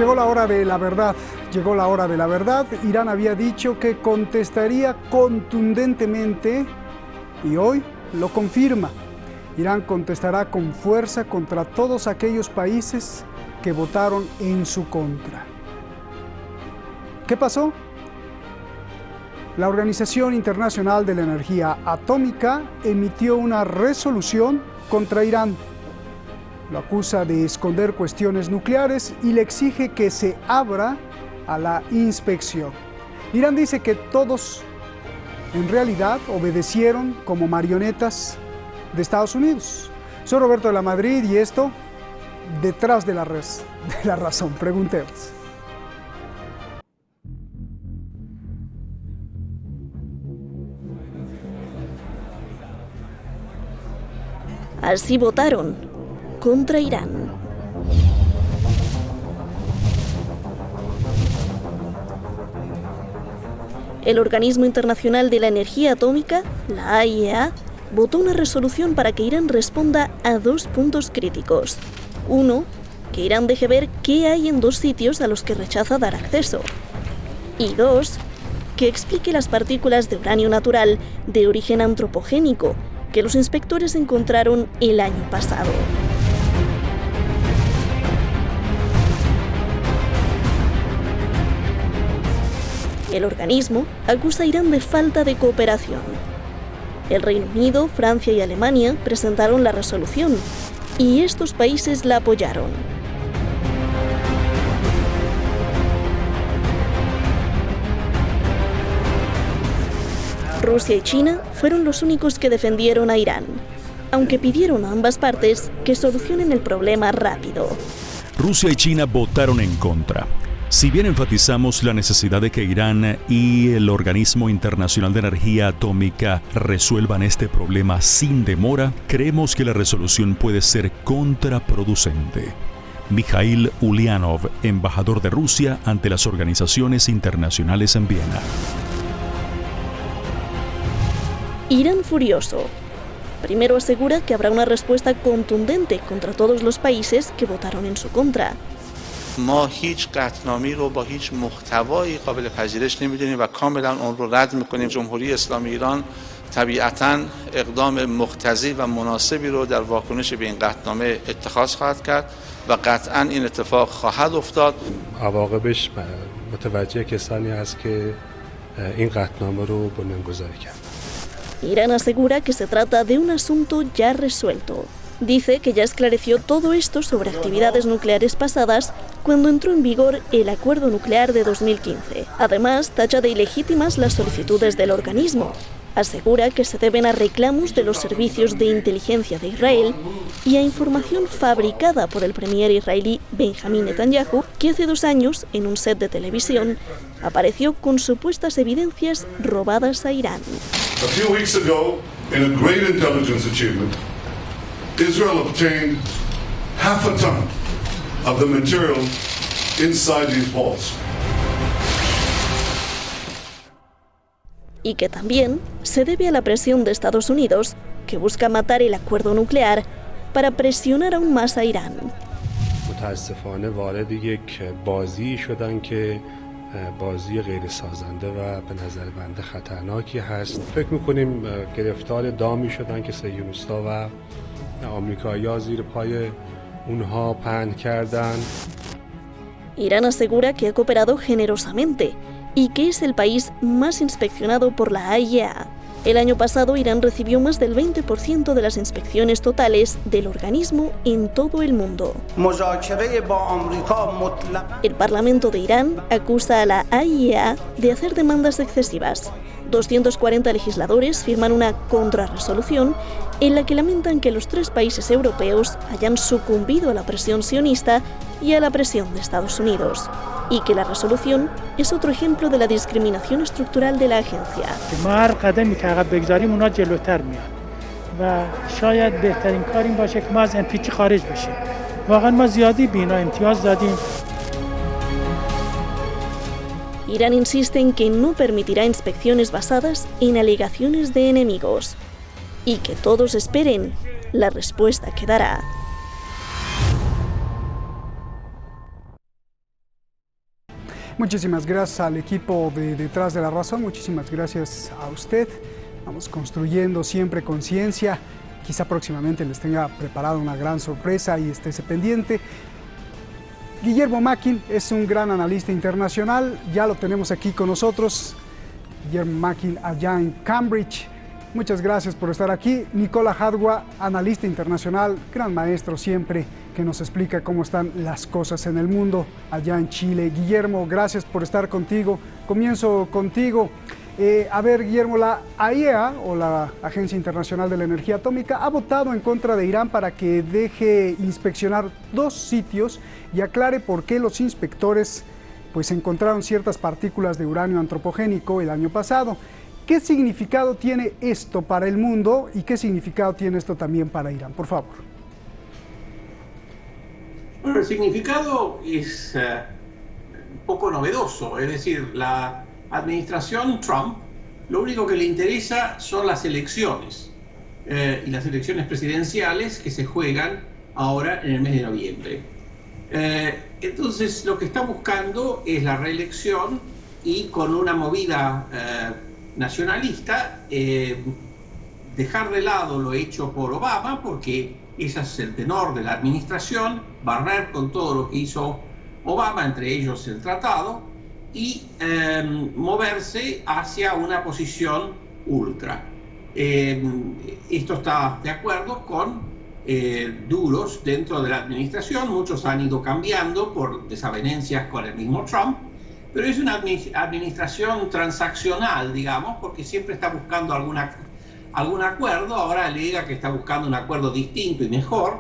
Llegó la hora de la verdad, llegó la hora de la verdad. Irán había dicho que contestaría contundentemente y hoy lo confirma. Irán contestará con fuerza contra todos aquellos países que votaron en su contra. ¿Qué pasó? La Organización Internacional de la Energía Atómica emitió una resolución contra Irán. Lo acusa de esconder cuestiones nucleares y le exige que se abra a la inspección. Irán dice que todos en realidad obedecieron como marionetas de Estados Unidos. Soy Roberto de la Madrid y esto detrás de la razón. Preguntemos. Así votaron contra Irán. El Organismo Internacional de la Energía Atómica, la AIEA, votó una resolución para que Irán responda a dos puntos críticos. Uno, que Irán deje ver qué hay en dos sitios a los que rechaza dar acceso. Y dos, que explique las partículas de uranio natural de origen antropogénico que los inspectores encontraron el año pasado. El organismo acusa a Irán de falta de cooperación. El Reino Unido, Francia y Alemania presentaron la resolución y estos países la apoyaron. Rusia y China fueron los únicos que defendieron a Irán, aunque pidieron a ambas partes que solucionen el problema rápido. Rusia y China votaron en contra. Si bien enfatizamos la necesidad de que Irán y el Organismo Internacional de Energía Atómica resuelvan este problema sin demora, creemos que la resolución puede ser contraproducente. Mikhail Ulyanov, embajador de Rusia ante las organizaciones internacionales en Viena. Irán furioso. Primero asegura que habrá una respuesta contundente contra todos los países que votaron en su contra. ما هیچ قطعنامه‌ای رو با هیچ محتوایی قابل پذیرش نمی‌دونیم و کاملا اون رو رد می‌کنیم. جمهوری اسلامی ایران طبیعتاً اقدام مقتضی و مناسبی رو در واکنش به این قطعنامه اتخاذ خواهد کرد و قطعاً این اتفاق خواهد افتاد. عواقبش متوجه کسانی است که این قطعنامه رو بنیانگذاری کردند. Irán asegura que se trata de un asunto ya resuelto. Dice que ya esclareció todo esto sobre actividades nucleares pasadas cuando entró en vigor el Acuerdo Nuclear de 2015. Además, tacha de ilegítimas las solicitudes del organismo. Asegura que se deben a reclamos de los servicios de inteligencia de Israel y a información fabricada por el premier israelí Benjamin Netanyahu, que hace 2 años, en un set de televisión, apareció con supuestas evidencias robadas a Irán. A few weeks ago, in a great intelligence achievement, Israel obtained half a ton of the material inside these walls. Y que también se debe a la presión de Estados Unidos, que busca matar el acuerdo nuclear para presionar aún más a Irán. متاسفانه وارد یک بازی شدن که بازی غیر سازنده و به نظر بنده خطرناکی هست. فکر می‌کنیم گرفتار دامی شدن که صهیونیست‌ها و آمریکایی‌ها زیر پای اونها پهن کردن. Irán asegura que ha cooperado generosamente y que es el país más inspeccionado por la AIEA. El año pasado, Irán recibió más del 20% de las inspecciones totales del organismo en todo el mundo. El Parlamento de Irán acusa a la AIEA de hacer demandas excesivas. 240 legisladores firman una contrarresolución en la que lamentan que los 3 países europeos hayan sucumbido a la presión sionista y a la presión de Estados Unidos, y que la resolución es otro ejemplo de la discriminación estructural de la agencia. Irán insiste en que no permitirá inspecciones basadas en alegaciones de enemigos y que todos esperen la respuesta que dará. Muchísimas gracias al equipo de Detrás de la Razón, muchísimas gracias a usted. Vamos construyendo siempre conciencia. Quizá próximamente les tenga preparada una gran sorpresa y estése pendiente. Guillermo Mackin es un gran analista internacional, ya lo tenemos aquí con nosotros. Guillermo Mackin allá en Cambridge. Muchas gracias por estar aquí. Nicola Hadwa, analista internacional, gran maestro siempre, que nos explica cómo están las cosas en el mundo allá en Chile. Guillermo, gracias por estar contigo. Comienzo contigo. A ver, Guillermo, la AIEA, o la Agencia Internacional de la Energía Atómica, ha votado en contra de Irán para que deje inspeccionar 2 sitios y aclare por qué los inspectores pues encontraron ciertas partículas de uranio antropogénico el año pasado. ¿Qué significado tiene esto para el mundo y qué significado tiene esto también para Irán? Por favor. Bueno, el significado es un poco novedoso, es decir, la administración Trump, lo único que le interesa son las elecciones y las elecciones presidenciales que se juegan ahora en el mes de noviembre. Entonces, lo que está buscando es la reelección y con una movida nacionalista, dejar de lado lo hecho por Obama, porque ese es el tenor de la administración, barrer con todo lo que hizo Obama, entre ellos el tratado, y moverse hacia una posición ultra. Esto está de acuerdo con duros dentro de la administración, muchos han ido cambiando por desavenencias con el mismo Trump, pero es una administración transaccional, digamos, porque siempre está buscando algún acuerdo. Ahora alega que está buscando un acuerdo distinto y mejor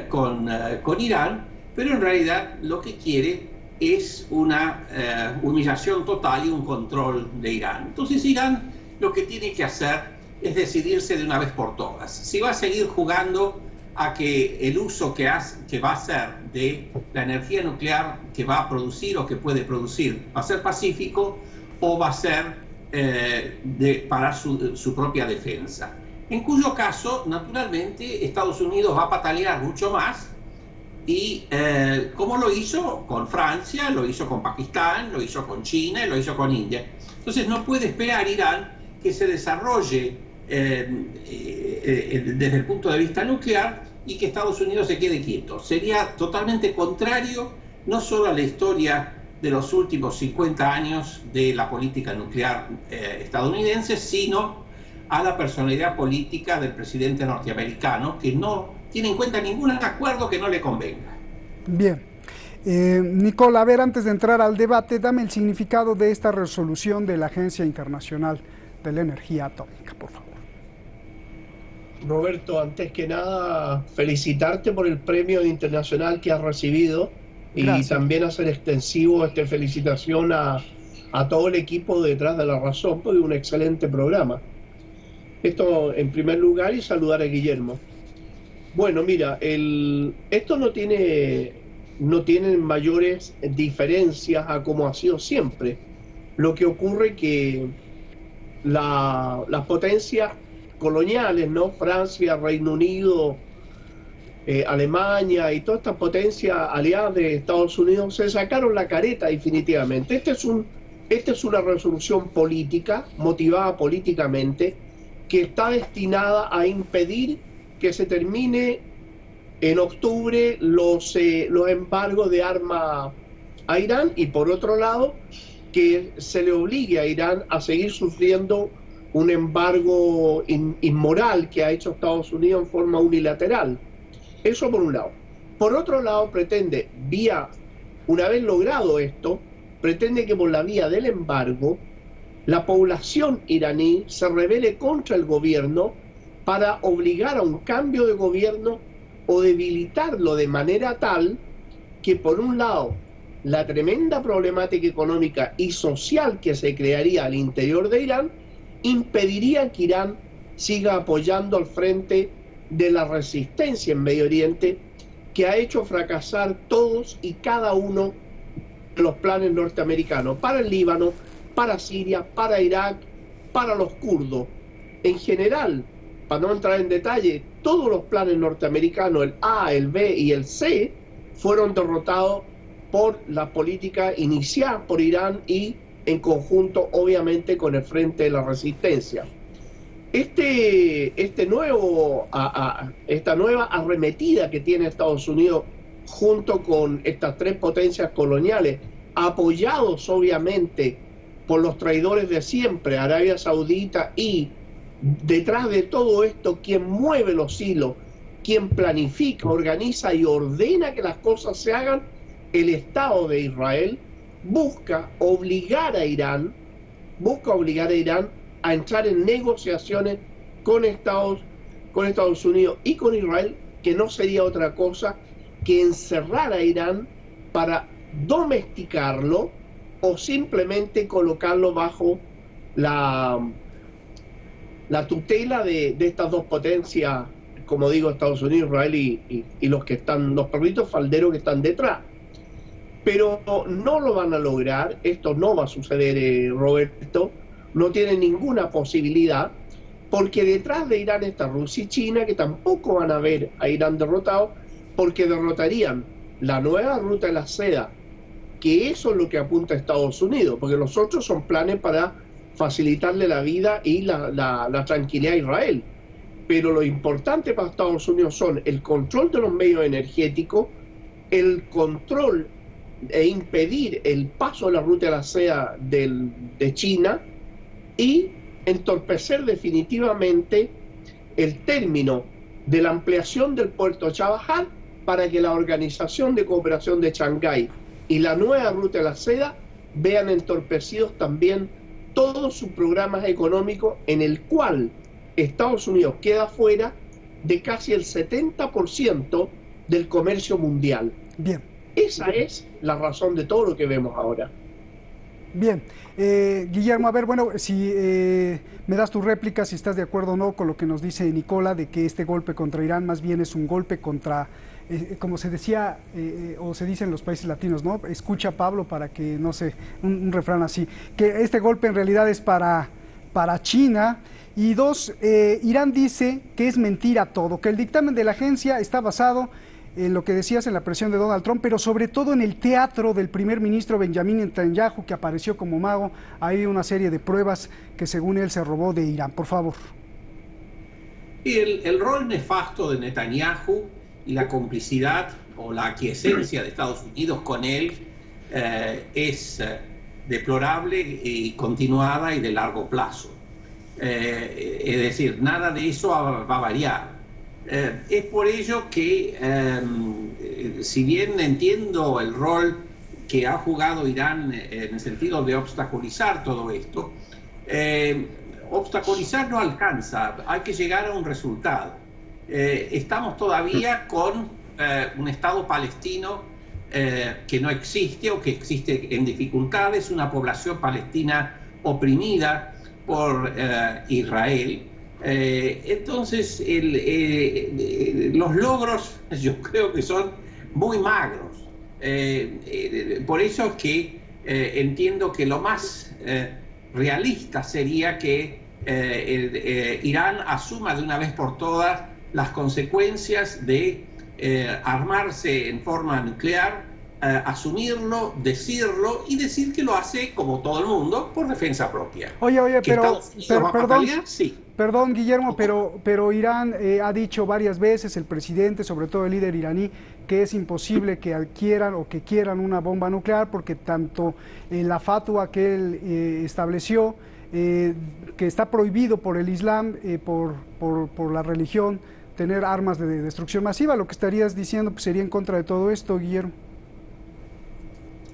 con Irán, pero en realidad lo que quiere es una humillación total y un control de Irán. Entonces Irán lo que tiene que hacer es decidirse de una vez por todas. Si va a seguir jugando a que el uso que va a hacer de la energía nuclear que va a producir o que puede producir va a ser pacífico o va a ser para su propia defensa. En cuyo caso, naturalmente, Estados Unidos va a patalear mucho más y como lo hizo con Francia, lo hizo con Pakistán, lo hizo con China y lo hizo con India. Entonces no puede esperar Irán que se desarrolle desde el punto de vista nuclear y que Estados Unidos se quede quieto. Sería totalmente contrario no solo a la historia de los últimos 50 años de la política nuclear estadounidense, sino a la personalidad política del presidente norteamericano, que no tiene en cuenta ningún acuerdo que no le convenga. Bien. Nicola, a ver, antes de entrar al debate, dame el significado de esta resolución de la Agencia Internacional de la Energía Atómica, por favor. Roberto, antes que nada, felicitarte por el premio internacional que has recibido. Gracias. Y también hacer extensivo esta felicitación a todo el equipo Detrás de la Razón por un excelente programa. Esto en primer lugar, y saludar a Guillermo. Bueno, mira, esto no tiene mayores diferencias a como ha sido siempre. Lo que ocurre que las potencias coloniales, ¿no? Francia, Reino Unido, Alemania y todas estas potencias aliadas de Estados Unidos se sacaron la careta definitivamente. Esta es una resolución política, motivada políticamente, que está destinada a impedir que se termine en octubre los embargos de armas a Irán y por otro lado que se le obligue a Irán a seguir sufriendo un embargo inmoral que ha hecho Estados Unidos en forma unilateral. Eso por un lado. Por otro lado, pretende, una vez logrado esto, pretende que por la vía del embargo, la población iraní se rebele contra el gobierno para obligar a un cambio de gobierno o debilitarlo de manera tal que, por un lado, la tremenda problemática económica y social que se crearía al interior de Irán impediría que Irán siga apoyando al frente de la resistencia en Medio Oriente, que ha hecho fracasar todos y cada uno de los planes norteamericanos para el Líbano, para Siria, para Irak, para los kurdos. En general, para no entrar en detalle, todos los planes norteamericanos, el A, el B y el C, fueron derrotados por la política iniciada por Irán y en conjunto, obviamente, con el Frente de la Resistencia. Esta nueva arremetida que tiene Estados Unidos junto con estas tres potencias coloniales, apoyados obviamente por los traidores de siempre, Arabia Saudita, y detrás de todo esto, quien mueve los hilos, quien planifica, organiza y ordena que las cosas se hagan, el Estado de Israel, busca obligar a Irán a entrar en negociaciones con Estados Unidos y con Israel, que no sería otra cosa que encerrar a Irán para domesticarlo o simplemente colocarlo bajo la tutela de estas dos potencias, como digo, Estados Unidos, Israel y los perritos falderos que están detrás. Pero no lo van a lograr, esto no va a suceder, Roberto, no tiene ninguna posibilidad, porque detrás de Irán está Rusia y China, que tampoco van a ver a Irán derrotado, porque derrotarían la nueva ruta de la seda, que eso es lo que apunta a Estados Unidos, porque los otros son planes para facilitarle la vida y la tranquilidad a Israel. Pero lo importante para Estados Unidos son el control de los medios energéticos, el control e impedir el paso de la ruta de la seda de China y entorpecer definitivamente el término de la ampliación del puerto de Chabahar para que la Organización de Cooperación de Shanghái y la nueva ruta de la seda vean entorpecidos también todos sus programas económicos, en el cual Estados Unidos queda fuera de casi el 70% del comercio mundial. Bien. Esa es la razón de todo lo que vemos ahora. Bien, Guillermo, a ver, bueno, si me das tu réplica, si estás de acuerdo o no con lo que nos dice Nicola, de que este golpe contra Irán más bien es un golpe contra, como se decía, o se dice en los países latinos, ¿no? Escucha, Pablo, para que, no sé, un refrán así, que este golpe en realidad es para China. Y dos, Irán dice que es mentira todo, que el dictamen de la agencia está basado en lo que decías, en la presión de Donald Trump, pero sobre todo en el teatro del primer ministro Benjamin Netanyahu, que apareció como mago. Hay una serie de pruebas que según él se robó de Irán. Por favor. Y el rol nefasto de Netanyahu y la complicidad o la aquiescencia de Estados Unidos con él es deplorable y continuada y de largo plazo. Es decir, nada de eso va a variar. Es por ello que, si bien entiendo el rol que ha jugado Irán en el sentido de obstaculizar todo esto, obstaculizar no alcanza, hay que llegar a un resultado. Estamos todavía con un Estado palestino que no existe o que existe en dificultades, una población palestina oprimida por Israel. Entonces los logros yo creo que son muy magros. Por eso es que entiendo que lo más realista sería que Irán asuma de una vez por todas las consecuencias de armarse en forma nuclear, asumirlo, decirlo y decir que lo hace, como todo el mundo, por defensa propia. Oye, pero perdón, sí. Perdón, Guillermo, pero Irán ha dicho varias veces, el presidente, sobre todo el líder iraní, que es imposible que adquieran o que quieran una bomba nuclear, porque tanto la fatua que él estableció, que está prohibido por el Islam, por la religión, tener armas de destrucción masiva. Lo que estarías diciendo pues, sería en contra de todo esto, Guillermo.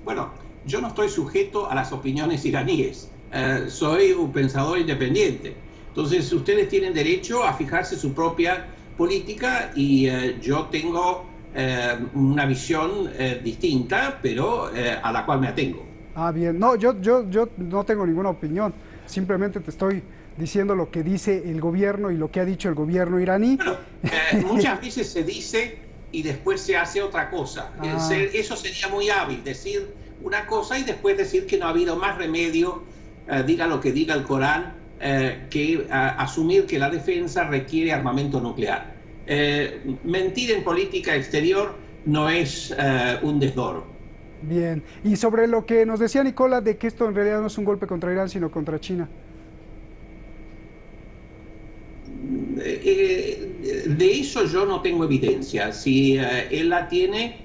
Bueno, yo no estoy sujeto a las opiniones iraníes, soy un pensador independiente. Entonces ustedes tienen derecho a fijarse su propia política y yo tengo una visión distinta, pero a la cual me atengo. Ah, bien. No, yo no tengo ninguna opinión, simplemente te estoy diciendo lo que dice el gobierno y lo que ha dicho el gobierno iraní. Bueno, muchas veces se dice y después se hace otra cosa. Eso sería muy hábil, decir una cosa y después decir que no ha habido más remedio, diga lo que diga el Corán, que asumir que la defensa requiere armamento nuclear. Mentir en política exterior no es un desdoro. Bien, y sobre lo que nos decía Nicola de que esto en realidad no es un golpe contra Irán, sino contra China. De eso yo no tengo evidencia. Si él la tiene,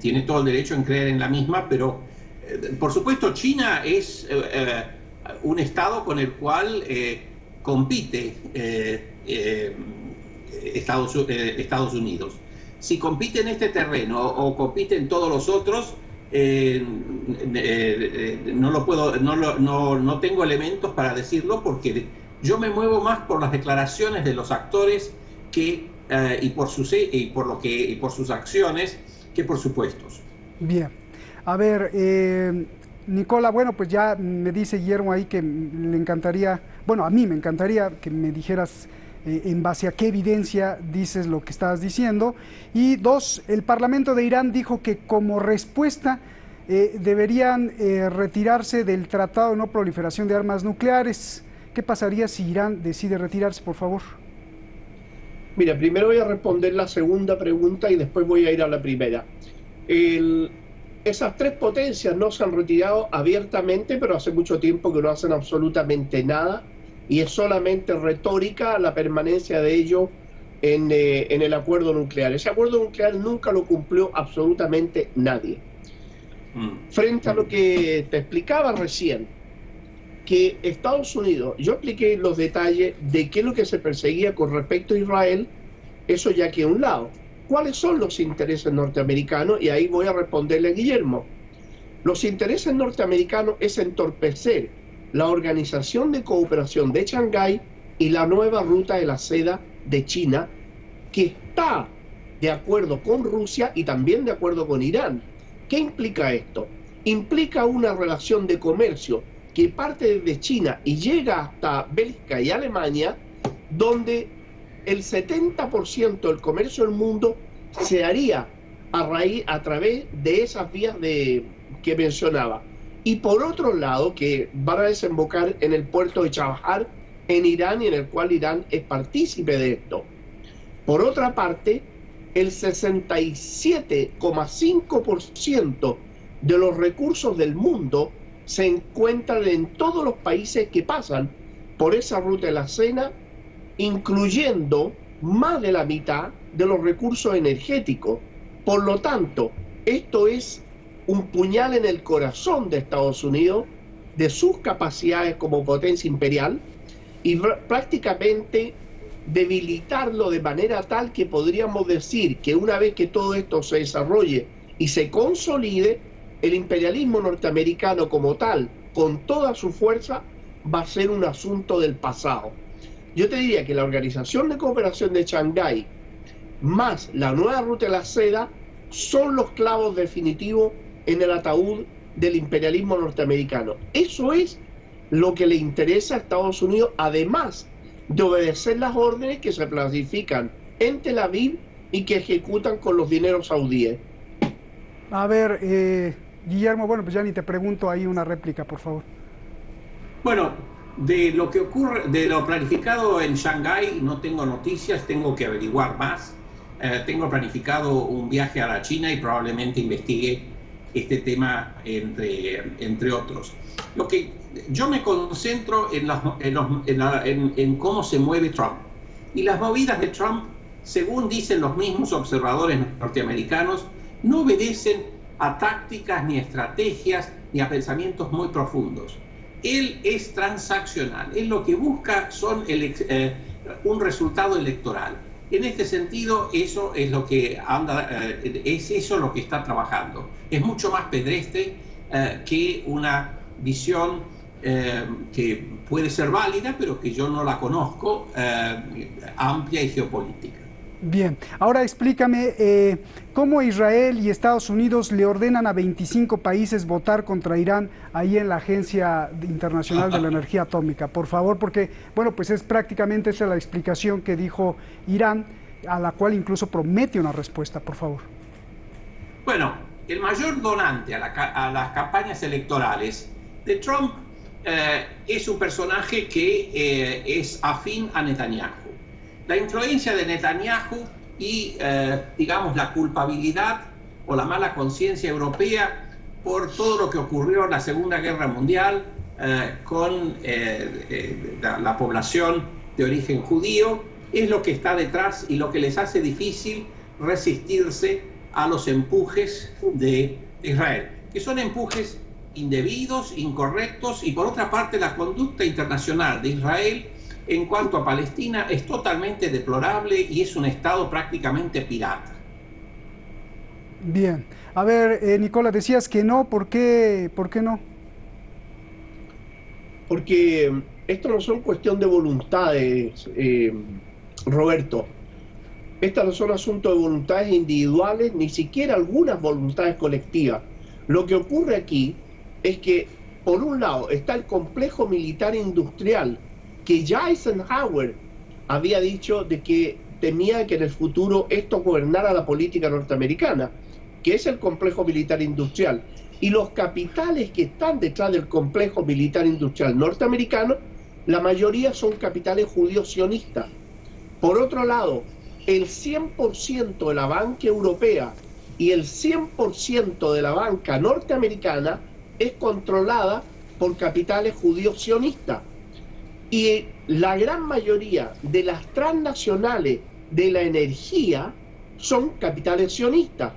tiene todo el derecho en creer en la misma, pero por supuesto China es un estado con el cual compite Estados Unidos. Si compite en este terreno o compite en todos los otros, no tengo elementos para decirlo, porque yo me muevo más por las declaraciones de los actores y por sus acciones que por supuestos. Bien, a ver, Nicola, bueno, pues ya me dice Guillermo ahí que le encantaría, bueno, a mí me encantaría que me dijeras en base a qué evidencia dices lo que estabas diciendo. Y dos, el Parlamento de Irán dijo que como respuesta deberían retirarse del Tratado de No Proliferación de Armas Nucleares. ¿Qué pasaría si Irán decide retirarse, por favor? Mira, primero voy a responder la segunda pregunta y después voy a ir a la primera. Esas tres potencias no se han retirado abiertamente, pero hace mucho tiempo que no hacen absolutamente nada, y es solamente retórica la permanencia de ellos en el acuerdo nuclear. Ese acuerdo nuclear nunca lo cumplió absolutamente nadie. Frente a lo que te explicaba recién, que Estados Unidos, yo expliqué los detalles de qué es lo que se perseguía con respecto a Israel, eso ya que a un lado. ¿Cuáles son los intereses norteamericanos? Y ahí voy a responderle a Guillermo. Los intereses norteamericanos es entorpecer la Organización de Cooperación de Shanghái y la nueva ruta de la seda de China, que está de acuerdo con Rusia y también de acuerdo con Irán. ¿Qué implica esto? Implica una relación de comercio que parte desde China y llega hasta Bélgica y Alemania, donde el 70% del comercio del mundo se haría a través de esas vías que mencionaba. Y por otro lado, que van a desembocar en el puerto de Chabahar, en Irán, y en el cual Irán es partícipe de esto. Por otra parte, el 67,5% de los recursos del mundo se encuentran en todos los países que pasan por esa ruta de la seda, incluyendo más de la mitad de los recursos energéticos. Por lo tanto, esto es un puñal en el corazón de Estados Unidos, de sus capacidades como potencia imperial, y prácticamente debilitarlo de manera tal que podríamos decir que una vez que todo esto se desarrolle y se consolide, el imperialismo norteamericano como tal, con toda su fuerza, va a ser un asunto del pasado. Yo te diría que la Organización de Cooperación de Shanghái más la nueva ruta de la seda son los clavos definitivos en el ataúd del imperialismo norteamericano. Eso es lo que le interesa a Estados Unidos, además de obedecer las órdenes que se planifican en Tel Aviv y que ejecutan con los dineros saudíes. A ver, Guillermo, bueno, pues ya ni te pregunto ahí una réplica, por favor. Bueno, de lo que ocurre, de lo planificado en Shanghái no tengo noticias, tengo que averiguar más. Tengo planificado un viaje a la China y probablemente investigue este tema entre otros. Lo que yo me concentro en cómo se mueve Trump. Y las movidas de Trump, según dicen los mismos observadores norteamericanos, no obedecen a tácticas, ni estrategias, ni a pensamientos muy profundos. Él es transaccional. Él lo que busca son un resultado electoral. En este sentido, eso es lo que lo que está trabajando. Es mucho más pedestre que una visión que puede ser válida, pero que yo no la conozco, amplia y geopolítica. Bien, ahora explícame cómo Israel y Estados Unidos le ordenan a 25 países votar contra Irán ahí en la Agencia Internacional de la Energía Atómica, por favor, porque, bueno, pues es prácticamente esa la explicación que dijo Irán, a la cual incluso promete una respuesta, por favor. Bueno, el mayor donante a las campañas electorales de Trump es un personaje que es afín a Netanyahu. La influencia de Netanyahu y, digamos, la culpabilidad o o la mala conciencia europea por todo lo que ocurrió en la Segunda Guerra Mundial con la población de origen judío, es lo que está detrás y lo que les hace difícil resistirse a los empujes de Israel, que son empujes indebidos, incorrectos, y por otra parte la conducta internacional de Israel en cuanto a Palestina es totalmente deplorable y es un Estado prácticamente pirata. Bien. A ver, Nicola, decías que no, ¿por qué no? Porque esto no son cuestión de voluntades, Roberto. Estas no son asuntos de voluntades individuales, ni siquiera algunas voluntades colectivas. Lo que ocurre aquí es que, por un lado, está el complejo militar industrial, que ya Eisenhower había dicho de que temía que en el futuro esto gobernara la política norteamericana, que es el complejo militar industrial. Y los capitales que están detrás del complejo militar industrial norteamericano, la mayoría son capitales judíos sionistas. Por otro lado, el 100% de la banca europea y el 100% de la banca norteamericana es controlada por capitales judíos sionistas. Y la gran mayoría de las transnacionales de la energía son capitales sionistas.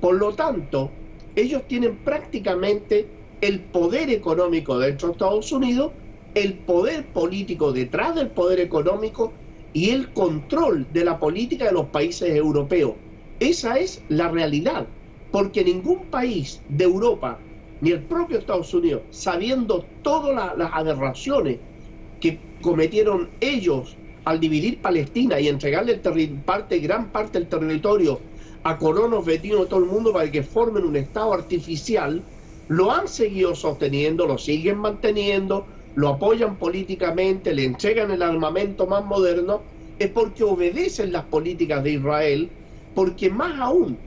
Por lo tanto, ellos tienen prácticamente el poder económico dentro de Estados Unidos, el poder político detrás del poder económico y el control de la política de los países europeos. Esa es la realidad, porque ningún país de Europa, ni el propio Estados Unidos, sabiendo todas las aberraciones que cometieron ellos al dividir Palestina y entregarle gran parte del territorio a colonos vecinos de todo el mundo para que formen un Estado artificial, lo han seguido sosteniendo, lo siguen manteniendo, lo apoyan políticamente, le entregan el armamento más moderno, es porque obedecen las políticas de Israel, porque más aún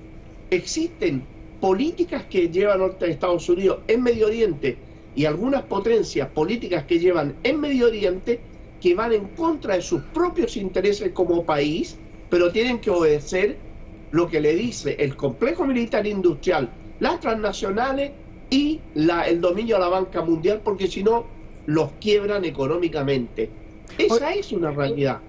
existen políticas que llevan Estados Unidos en Medio Oriente y algunas potencias políticas que llevan en Medio Oriente que van en contra de sus propios intereses como país, pero tienen que obedecer lo que le dice el complejo militar industrial, las transnacionales y el dominio de la banca mundial, porque si no, los quiebran económicamente. Esa es una realidad,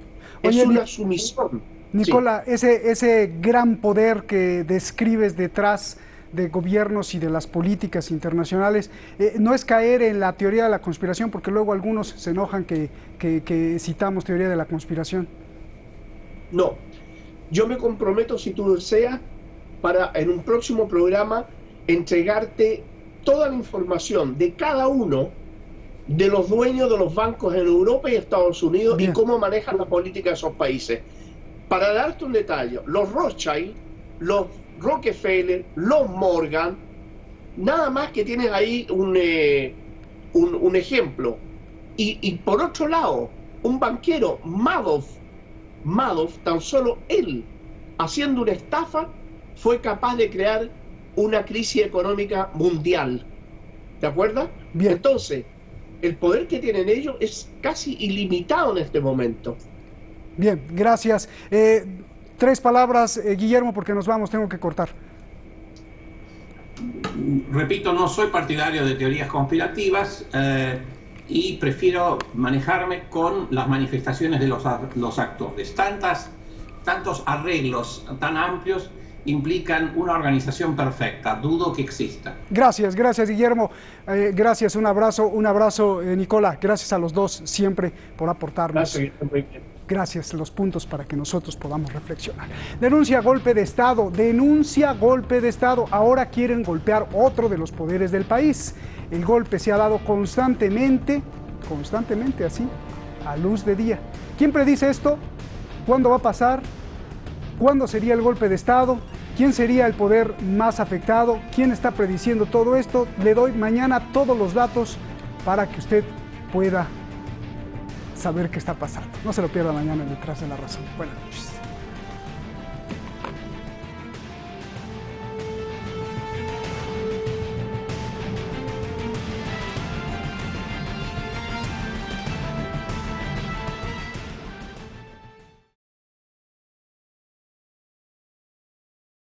es una sumisión. Nicola, sí. ese gran poder que describes detrás de gobiernos y de las políticas internacionales, no es caer en la teoría de la conspiración, porque luego algunos se enojan que citamos teoría de la conspiración. No, yo me comprometo, si tú deseas, para en un próximo programa entregarte toda la información de cada uno de los dueños de los bancos en Europa y Estados Unidos. Bien. Y cómo manejan la política de esos países. Para darte un detalle, los Rothschild, los Rockefeller, los Morgan, nada más que tienes ahí un ejemplo. Y por otro lado, un banquero, Madoff, tan solo él, haciendo una estafa, fue capaz de crear una crisis económica mundial. ¿Te acuerdas? Bien. Entonces, el poder que tienen ellos es casi ilimitado en este momento. Bien, gracias. 3 palabras, Guillermo, porque nos vamos, tengo que cortar. Repito, no soy partidario de teorías conspirativas y prefiero manejarme con las manifestaciones de los actores. Tantos arreglos tan amplios implican una organización perfecta. Dudo que exista. Gracias, Guillermo. Gracias, un abrazo, Nicola. Gracias a los dos siempre por aportarnos. Gracias, los puntos para que nosotros podamos reflexionar. Denuncia golpe de Estado. Ahora quieren golpear otro de los poderes del país. El golpe se ha dado constantemente así, a luz de día. ¿Quién predice esto? ¿Cuándo va a pasar? ¿Cuándo sería el golpe de Estado? ¿Quién sería el poder más afectado? ¿Quién está prediciendo todo esto? Le doy mañana todos los datos para que usted pueda saber qué está pasando. No se lo pierda mañana en Detrás de la Razón. Buenas noches.